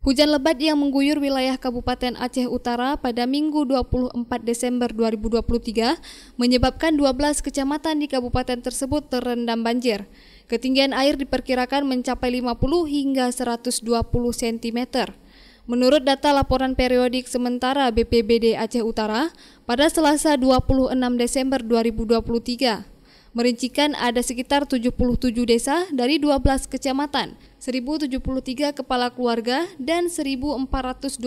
Hujan lebat yang mengguyur wilayah Kabupaten Aceh Utara pada Minggu 24 Desember 2023 menyebabkan 12 kecamatan di kabupaten tersebut terendam banjir. Ketinggian air diperkirakan mencapai 50 hingga 120 cm. Menurut data laporan periodik sementara BPBD Aceh Utara pada Selasa 26 Desember 2023, merincikan ada sekitar 77 desa dari 12 kecamatan, 1.073 kepala keluarga, dan 1.424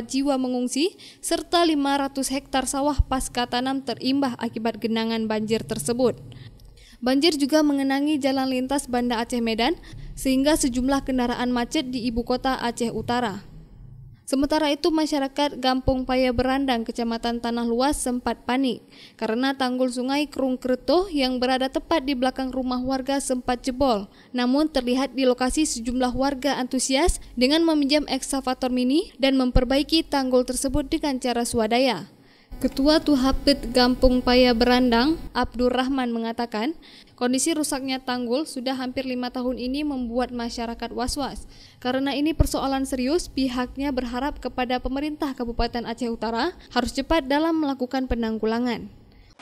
jiwa mengungsi, serta 500 hektar sawah pasca tanam terimbas akibat genangan banjir tersebut. Banjir juga mengenangi jalan lintas Banda Aceh Medan, sehingga sejumlah kendaraan macet di ibu kota Aceh Utara. Sementara itu, masyarakat Kampung Paya Berandang, Kecamatan Tanah Luas sempat panik karena tanggul sungai Krung Kreto yang berada tepat di belakang rumah warga sempat jebol. Namun terlihat di lokasi sejumlah warga antusias dengan meminjam ekskavator mini dan memperbaiki tanggul tersebut dengan cara swadaya. Ketua Tuhapit Kampung Paya Berandang, Abdurrahman, mengatakan kondisi rusaknya tanggul sudah hampir 5 tahun ini membuat masyarakat was-was. Karena ini persoalan serius, pihaknya berharap kepada pemerintah Kabupaten Aceh Utara harus cepat dalam melakukan penanggulangan.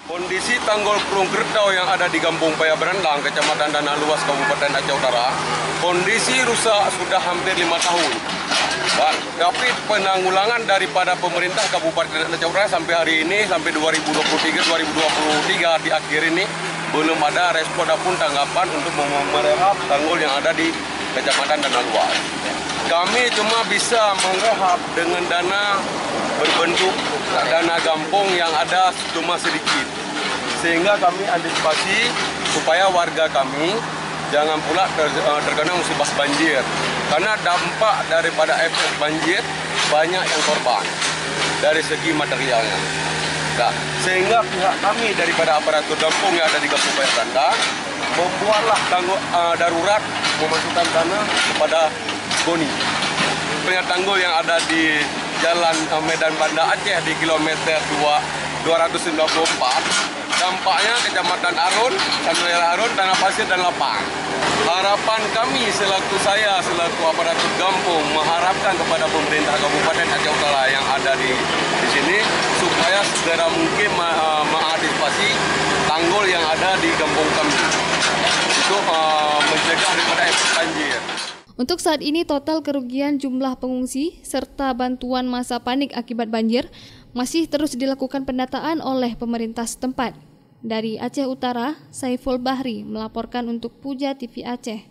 Kondisi tanggul Krung Kreto yang ada di Kampung Paya Berandang, Kecamatan Tanah Luas, Kabupaten Aceh Utara, kondisi rusak sudah hampir 5 tahun. Tapi penanggulangan daripada pemerintah Kabupaten Aceh Utara sampai hari ini, sampai 2023 di akhir ini, belum ada respon ataupun tanggapan untuk merehab tanggul yang ada di Kecamatan Tanah Luas. Kami cuma bisa merehab dengan dana berbentuk dana kampung yang ada cuma sedikit. Sehingga kami antisipasi supaya warga kami jangan pula terkena musibah banjir. Karena dampak daripada efek banjir banyak yang korban dari segi materialnya. Nah, sehingga pihak kami daripada aparatur kampung yang ada di Kampung Paya Berandang membuatlah tanggul darurat memasukkan tanah kepada Goni. Tanggul yang ada di Jalan Medan Banda Aceh di kilometer 294, dampaknya Kecamatan Arun, Sandalia Arun, Tanah Pasir, dan Lapang. Harapan kami selaku aparatur kampung mengharapkan kepada pemerintah Kabupaten Aceh Utara yang ada di sini supaya segera mungkin mengantisipasi tanggul yang ada di kampung kami untuk mencegah daripada efek banjir. Untuk saat ini total kerugian jumlah pengungsi serta bantuan masa panik akibat banjir masih terus dilakukan pendataan oleh pemerintah setempat. Dari Aceh Utara, Saiful Bahri melaporkan untuk Puja TV Aceh.